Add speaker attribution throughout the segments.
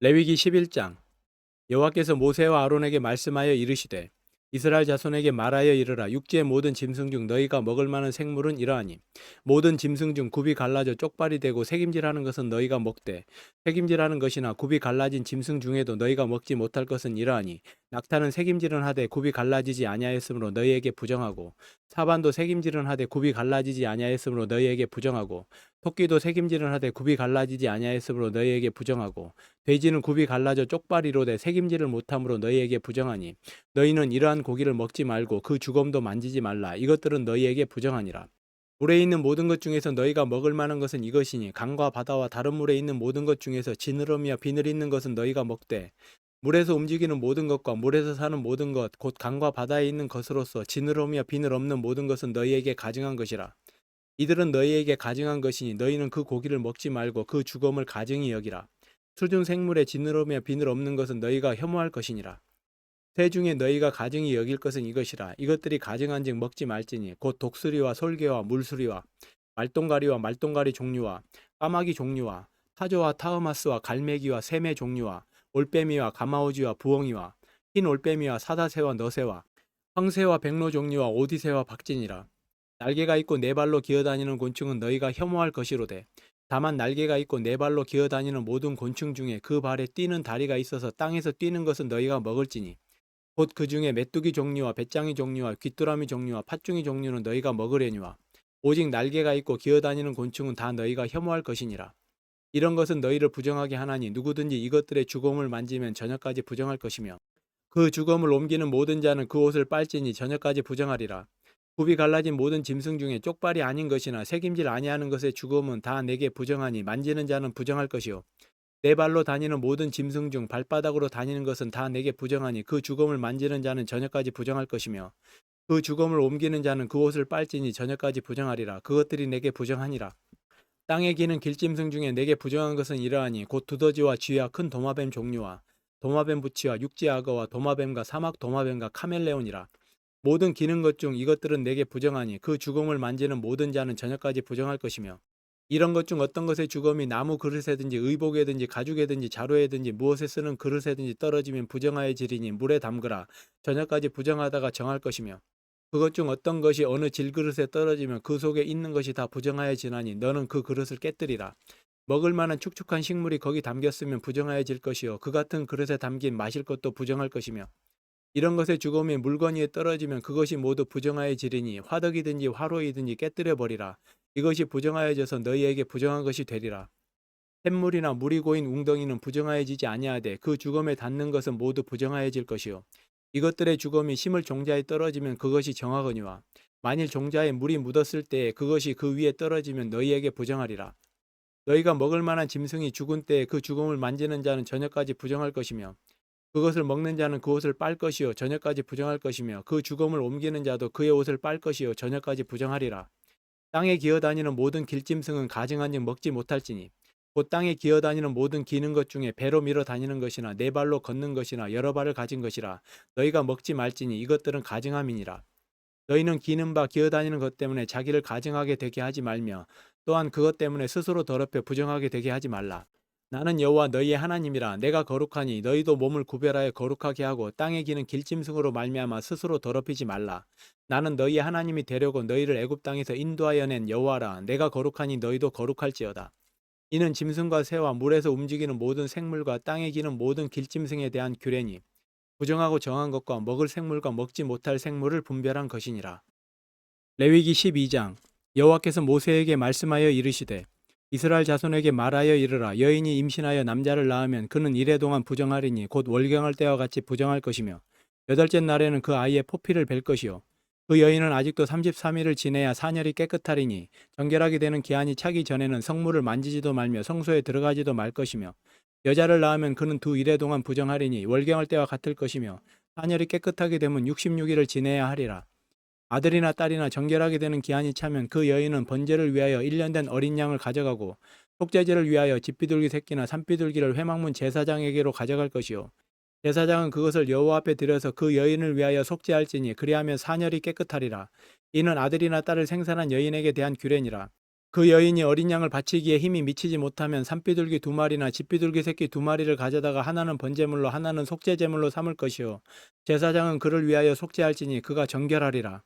Speaker 1: 레위기 11장. 여호와께서 모세와 아론에게 말씀하여 이르시되 이스라엘 자손에게 말하여 이르라. 육지의 모든 짐승 중 너희가 먹을 만한 생물은 이러하니 모든 짐승 중 굽이 갈라져 쪽발이 되고 새김질하는 것은 너희가 먹되 새김질하는 것이나 굽이 갈라진 짐승 중에도 너희가 먹지 못할 것은 이러하니 낙타는 새김질은 하되 굽이 갈라지지 아니하였으므로 너희에게 부정하고 사반도 새김질은 하되 굽이 갈라지지 아니하였으므로 너희에게 부정하고 토끼도 새김질은 하되 굽이 갈라지지 아니하였으므로 너희에게 부정하고 돼지는 굽이 갈라져 쪽발이로되 새김질을 못함으로 너희에게 부정하니 너희는 이러한 고기를 먹지 말고 그 주검도 만지지 말라. 이것들은 너희에게 부정하니라. 물에 있는 모든 것 중에서 너희가 먹을 만한 것은 이것이니 강과 바다와 다른 물에 있는 모든 것 중에서 지느러미와 비늘 있는 것은 너희가 먹되 물에서 움직이는 모든 것과 물에서 사는 모든 것 곧 강과 바다에 있는 것으로서 지느러미와 비늘 없는 모든 것은 너희에게 가증한 것이라. 이들은 너희에게 가증한 것이니 너희는 그 고기를 먹지 말고 그 주검을 가증히 여기라. 수중 생물에 지느러미와 비늘 없는 것은 너희가 혐오할 것이니라. 새 중에 너희가 가증히 여길 것은 이것이라. 이것들이 가증한즉 먹지 말지니 곧 독수리와 솔개와 물수리와 말똥가리와 말똥가리 종류와 까마귀 종류와 타조와 타흐마스와 갈매기와 샘의 종류와 올빼미와 가마오지와 부엉이와 흰 올빼미와 사다새와 너새와 황새와 백로 종류와 오디새와 박진이라. 날개가 있고 네 발로 기어다니는 곤충은 너희가 혐오할 것이로되 다만 날개가 있고 네 발로 기어다니는 모든 곤충 중에 그 발에 뛰는 다리가 있어서 땅에서 뛰는 것은 너희가 먹을지니 곧 그 중에 메뚜기 종류와 배짱이 종류와 귀뚜라미 종류와 팥중이 종류는 너희가 먹으려니와 오직 날개가 있고 기어다니는 곤충은 다 너희가 혐오할 것이니라. 이런 것은 너희를 부정하게 하나니 누구든지 이것들의 주검을 만지면 저녁까지 부정할 것이며 그 주검을 옮기는 모든 자는 그 옷을 빨지니 저녁까지 부정하리라. 굽이 갈라진 모든 짐승 중에 쪽발이 아닌 것이나 새김질 아니하는 것의 주검은 다 내게 부정하니 만지는 자는 부정할 것이요 네 발로 다니는 모든 짐승 중 발바닥으로 다니는 것은 다 내게 부정하니 그 주검을 만지는 자는 저녁까지 부정할 것이며 그 주검을 옮기는 자는 그 옷을 빨지니 저녁까지 부정하리라. 그것들이 내게 부정하니라. 땅에 기는 길짐승 중에 내게 부정한 것은 이러하니 곧 두더지와 쥐와 큰 도마뱀 종류와 도마뱀 부치와 육지 악어와 도마뱀과 사막 도마뱀과 카멜레온이라. 모든 기는 것 중 이것들은 내게 부정하니 그 주검을 만지는 모든 자는 저녁까지 부정할 것이며 이런 것 중 어떤 것의 주검이 나무 그릇에든지 의복에든지 가죽에든지 자루에든지 무엇에 쓰는 그릇에든지 떨어지면 부정하여지리니 물에 담그라. 저녁까지 부정하다가 정할 것이며 그것 중 어떤 것이 어느 질그릇에 떨어지면 그 속에 있는 것이 다 부정하여지나니 너는 그 그릇을 깨뜨리라. 먹을 만한 축축한 식물이 거기 담겼으면 부정하여질 것이요 그 같은 그릇에 담긴 마실 것도 부정할 것이며 이런 것의 주검이 물건 위에 떨어지면 그것이 모두 부정하여지리니 화덕이든지 화로이든지 깨뜨려 버리라. 이것이 부정하여져서 너희에게 부정한 것이 되리라. 샘물이나 물이 고인 웅덩이는 부정하여지지 아니하되 그 주검에 닿는 것은 모두 부정하여질 것이요 이것들의 주검이 심을 종자에 떨어지면 그것이 정하거니와 만일 종자에 물이 묻었을 때에 그것이 그 위에 떨어지면 너희에게 부정하리라. 너희가 먹을 만한 짐승이 죽은 때에 그 주검을 만지는 자는 저녁까지 부정할 것이며 그것을 먹는 자는 그 옷을 빨 것이요 저녁까지 부정할 것이며 그 주검을 옮기는 자도 그의 옷을 빨 것이요 저녁까지 부정하리라. 땅에 기어다니는 모든 길짐승은 가증한즉 먹지 못할지니 곧 땅에 기어다니는 모든 기는 것 중에 배로 밀어 다니는 것이나 네 발로 걷는 것이나 여러 발을 가진 것이라. 너희가 먹지 말지니 이것들은 가증함이니라. 너희는 기는 바 기어다니는 것 때문에 자기를 가증하게 되게 하지 말며 또한 그것 때문에 스스로 더럽혀 부정하게 되게 하지 말라. 나는 여호와 너희의 하나님이라. 내가 거룩하니 너희도 몸을 구별하여 거룩하게 하고 땅에 기는 길짐승으로 말미암아 스스로 더럽히지 말라. 나는 너희의 하나님이 되려고 너희를 애굽 땅에서 인도하여 낸 여호와라. 내가 거룩하니 너희도 거룩할지어다. 이는 짐승과 새와 물에서 움직이는 모든 생물과 땅에 기는 모든 길짐승에 대한 규례니 부정하고 정한 것과 먹을 생물과 먹지 못할 생물을 분별한 것이니라. 레위기 12장. 여호와께서 모세에게 말씀하여 이르시되 이스라엘 자손에게 말하여 이르라. 여인이 임신하여 남자를 낳으면 그는 이래 동안 부정하리니 곧 월경할 때와 같이 부정할 것이며 여덟째 날에는 그 아이의 포피를 벨 것이요 그 여인은 아직도 33일을 지내야 사녀리 깨끗하리니 정결하게 되는 기한이 차기 전에는 성물을 만지지도 말며 성소에 들어가지도 말 것이며 여자를 낳으면 그는 두 이래 동안 부정하리니 월경할 때와 같을 것이며 사녀리 깨끗하게 되면 66일을 지내야 하리라. 아들이나 딸이나 정결하게 되는 기한이 차면 그 여인은 번제를 위하여 1년 된 어린 양을 가져가고 속죄제를 위하여 집비둘기 새끼나 산비둘기를 회막문 제사장에게로 가져갈 것이요 제사장은 그것을 여호와 앞에 들여서 그 여인을 위하여 속죄할지니 그리하면 사녀리 깨끗하리라. 이는 아들이나 딸을 생산한 여인에게 대한 규례니라. 그 여인이 어린 양을 바치기에 힘이 미치지 못하면 산비둘기 두 마리나 집비둘기 새끼 두 마리를 가져다가 하나는 번제물로 하나는 속죄제물로 삼을 것이요 제사장은 그를 위하여 속죄할지니 그가 정결하리라.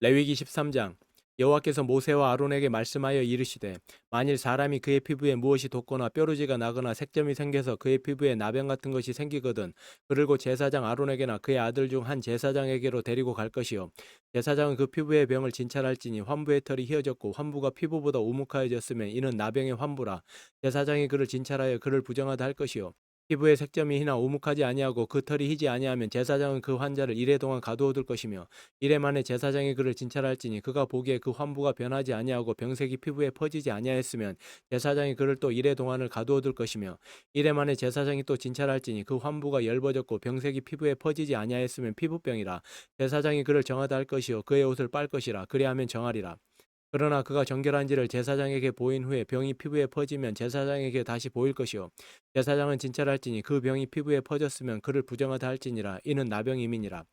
Speaker 1: 레위기 13장. 여호와께서 모세와 아론에게 말씀하여 이르시되 만일 사람이 그의 피부에 무엇이 돋거나 뾰루지가 나거나 색점이 생겨서 그의 피부에 나병 같은 것이 생기거든 그를 곧 제사장 아론에게나 그의 아들 중 한 제사장에게로 데리고 갈 것이요 제사장은 그 피부의 병을 진찰할지니 환부의 털이 휘어졌고 환부가 피부보다 우묵하여졌으면 이는 나병의 환부라. 제사장이 그를 진찰하여 그를 부정하다 할 것이요 피부의 색점이 희나 우묵하지 아니하고 그 털이 희지 아니하면 제사장은 그 환자를 이레 동안 가두어 둘 것이며 이레 만에 제사장이 그를 진찰할지니 그가 보기에 그 환부가 변하지 아니하고 병색이 피부에 퍼지지 아니하였으면 제사장이 그를 또 이레 동안을 가두어 둘 것이며 이레 만에 제사장이 또 진찰할지니 그 환부가 엷어졌고 병색이 피부에 퍼지지 아니하였으면 피부병이라. 제사장이 그를 정하다 할 것이요 그의 옷을 빨 것이라. 그리하면 정하리라. 그러나 그가 정결한지를 제사장에게 보인 후에 병이 피부에 퍼지면 제사장에게 다시 보일 것이요 제사장은 진찰할지니 그 병이 피부에 퍼졌으면 그를 부정하다 할지니라. 이는 나병임이니라.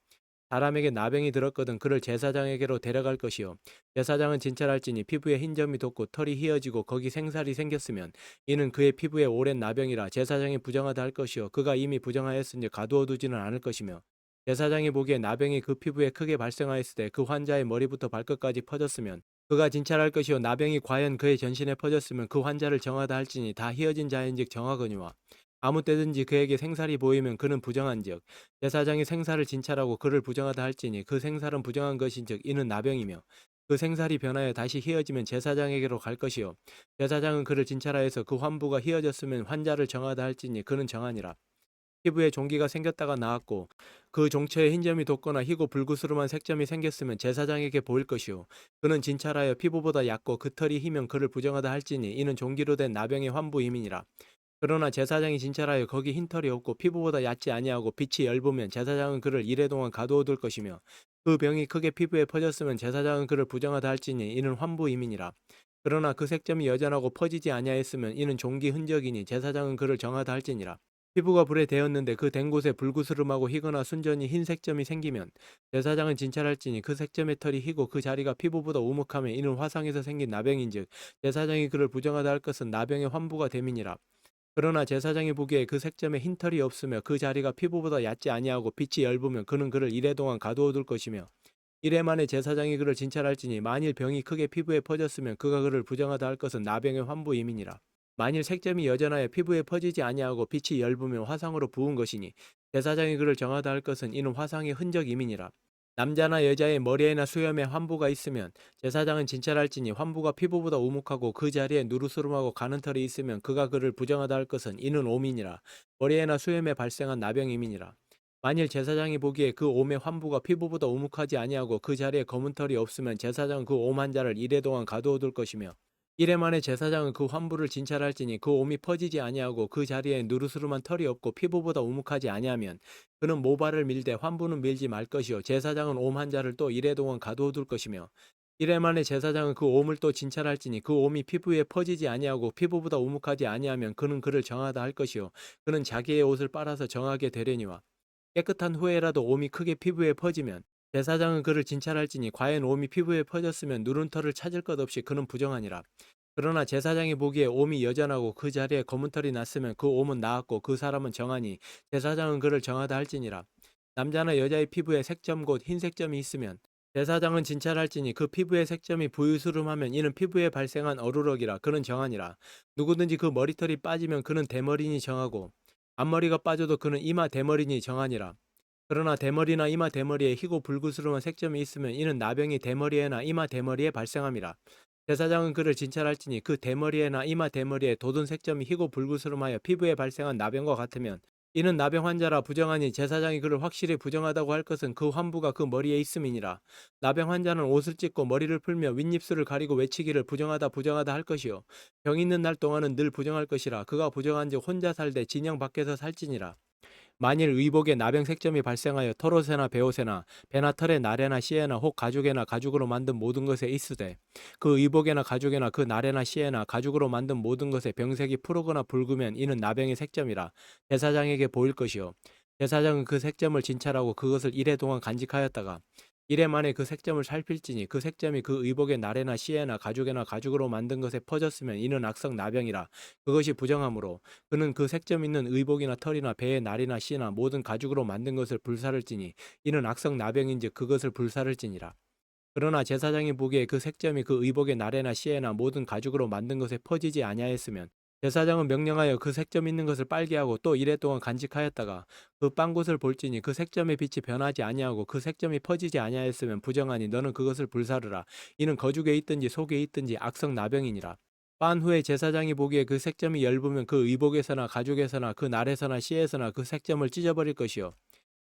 Speaker 1: 사람에게 나병이 들었거든 그를 제사장에게로 데려갈 것이요 제사장은 진찰할지니 피부에 흰 점이 돋고 털이 휘어지고 거기 생살이 생겼으면 이는 그의 피부에 오랜 나병이라. 제사장이 부정하다 할 것이요 그가 이미 부정하였으니 가두어 두지는 않을 것이며 제사장이 보기에 나병이 그 피부에 크게 발생하였을 때 그 환자의 머리부터 발끝까지 퍼졌으면 그가 진찰할 것이요 나병이 과연 그의 전신에 퍼졌으면 그 환자를 정하다 할지니 다 휘어진 자인즉 정하거니와 아무 때든지 그에게 생살이 보이면 그는 부정한즉 제사장이 생살을 진찰하고 그를 부정하다 할지니 그 생살은 부정한 것인즉 이는 나병이며 그 생살이 변하여 다시 휘어지면 제사장에게로 갈 것이요 제사장은 그를 진찰하여서 그 환부가 휘어졌으면 환자를 정하다 할지니 그는 정하니라. 피부에 종기가 생겼다가 나았고 그 종처에 흰 점이 돋거나 희고 불구스름한 색점이 생겼으면 제사장에게 보일 것이요 그는 진찰하여 피부보다 얕고 그 털이 희면 그를 부정하다 할지니 이는 종기로 된 나병의 환부임이니라. 그러나 제사장이 진찰하여 거기 흰 털이 없고 피부보다 얕지 아니하고 빛이 엷으면 제사장은 그를 이레 동안 가두어 둘 것이며 그 병이 크게 피부에 퍼졌으면 제사장은 그를 부정하다 할지니 이는 환부임이니라. 그러나 그 색점이 여전하고 퍼지지 아니하였으면 이는 종기 흔적이니 제사장은 그를 정하다 할지니라. 피부가 불에 데었는데 그 된 곳에 불구스름하고 희거나 순전히 흰 색점이 생기면 제사장은 진찰할지니 그 색점의 털이 희고 그 자리가 피부보다 우묵하면 이는 화상에서 생긴 나병인즉 제사장이 그를 부정하다 할 것은 나병의 환부가 됨이니라. 그러나 제사장이 보기에 그 색점에 흰 털이 없으며 그 자리가 피부보다 얕지 아니하고 빛이 엷으면 그는 그를 이레 동안 가두어 둘 것이며 이래 만에 제사장이 그를 진찰할지니 만일 병이 크게 피부에 퍼졌으면 그가 그를 부정하다 할 것은 나병의 환부임이니라. 만일 색점이 여전하여 피부에 퍼지지 아니하고 빛이 엷으며 화상으로 부은 것이니 제사장이 그를 정하다 할 것은 이는 화상의 흔적임이니라. 남자나 여자의 머리에나 수염에 환부가 있으면 제사장은 진찰할지니 환부가 피부보다 우묵하고 그 자리에 누르스름하고 가는 털이 있으면 그가 그를 부정하다 할 것은 이는 옴이니라. 머리에나 수염에 발생한 나병임이니라. 만일 제사장이 보기에 그 옴의 환부가 피부보다 우묵하지 아니하고 그 자리에 검은 털이 없으면 제사장은 그 옴 한 자를 이레 동안 가두어 둘 것이며 이래 만에 제사장은 그 환부를 진찰할지니 그 옴이 퍼지지 아니하고 그 자리에 누르스름한 털이 없고 피부보다 우묵하지 아니하면 그는 모발을 밀되 환부는 밀지 말 것이요 제사장은 옴 한 자를 또 이레 동안 가두어 둘 것이며 이래 만에 제사장은 그 옴을 또 진찰할지니 그 옴이 피부에 퍼지지 아니하고 피부보다 우묵하지 아니하면 그는 그를 정하다 할 것이요 그는 자기의 옷을 빨아서 정하게 되려니와 깨끗한 후에라도 옴이 크게 피부에 퍼지면 제사장은 그를 진찰할지니 과연 옴이 피부에 퍼졌으면 누른 털을 찾을 것 없이 그는 부정하니라. 그러나 제사장이 보기에 옴이 여전하고 그 자리에 검은 털이 났으면 그 옴은 나았고 그 사람은 정하니 제사장은 그를 정하다 할지니라. 남자나 여자의 피부에 색점 곧 흰색점이 있으면 제사장은 진찰할지니 그 피부의 색점이 부유스름하면 이는 피부에 발생한 어루럭이라 그는 정하니라. 누구든지 그 머리털이 빠지면 그는 대머리니 정하고 앞머리가 빠져도 그는 이마 대머리니 정하니라. 그러나 대머리나 이마 대머리에 희고 불구스름한 색점이 있으면 이는 나병이 대머리에나 이마 대머리에 발생함이라. 제사장은 그를 진찰할지니 그 대머리에나 이마 대머리에 돋은 색점이 희고 불구스름하여 피부에 발생한 나병과 같으면 이는 나병 환자라 부정하니 제사장이 그를 확실히 부정하다고 할 것은 그 환부가 그 머리에 있음이니라. 나병 환자는 옷을 찢고 머리를 풀며 윗입술을 가리고 외치기를 부정하다 부정하다 할 것이요 병 있는 날 동안은 늘 부정할 것이라. 그가 부정한즉 혼자 살되 진영 밖에서 살지니라. 만일 의복에 나병 색점이 발생하여 털옷에나 베옷에나 배나 털에 나래나 씨에나 혹 가죽에나 가죽으로 만든 모든 것에 있으되 그 의복에나 가죽에나 그 나래나 씨에나 가죽으로 만든 모든 것에 병색이 푸르거나 붉으면 이는 나병의 색점이라 제사장에게 보일 것이요 제사장은 그 색점을 진찰하고 그것을 이레 동안 간직하였다가 이래 만에 그 색점을 살필지니 그 색점이 그 의복의 나래나 시에나 가죽에나 가죽으로 만든 것에 퍼졌으면 이는 악성 나병이라. 그것이 부정하므로 그는 그 색점 있는 의복이나 털이나 배의 날이나 시나 모든 가죽으로 만든 것을 불사를지니 이는 악성 나병인즉 그것을 불사를지니라. 그러나 제사장이 보기에 그 색점이 그 의복의 나래나 시에나 모든 가죽으로 만든 것에 퍼지지 아니하였으면 제사장은 명령하여 그 색점 있는 것을 빨게 하고 또 이래 동안 간직하였다가 그 빤 곳을 볼지니 그 색점의 빛이 변하지 아니하고 그 색점이 퍼지지 아니하였으면 부정하니 너는 그것을 불사르라. 이는 거죽에 있든지 속에 있든지 악성 나병이니라. 빤 후에 제사장이 보기에 그 색점이 엷으면 그 의복에서나 가죽에서나 그 날에서나 시에서나 그 색점을 찢어버릴 것이요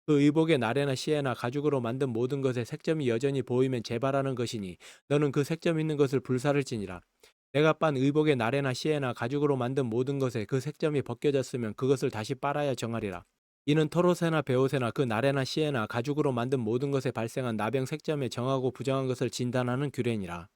Speaker 1: 그 의복의 나래나 시에나 가죽으로 만든 모든 것에 색점이 여전히 보이면 재발하는 것이니 너는 그 색점 있는 것을 불사를지니라. 내가 빤 의복의 나래나 시에나 가죽으로 만든 모든 것에 그 색점이 벗겨졌으면 그것을 다시 빨아야 정하리라. 이는 털옷에나 베옷에나 그 나래나 시에나 가죽으로 만든 모든 것에 발생한 나병 색점에 정하고 부정한 것을 진단하는 규례니라.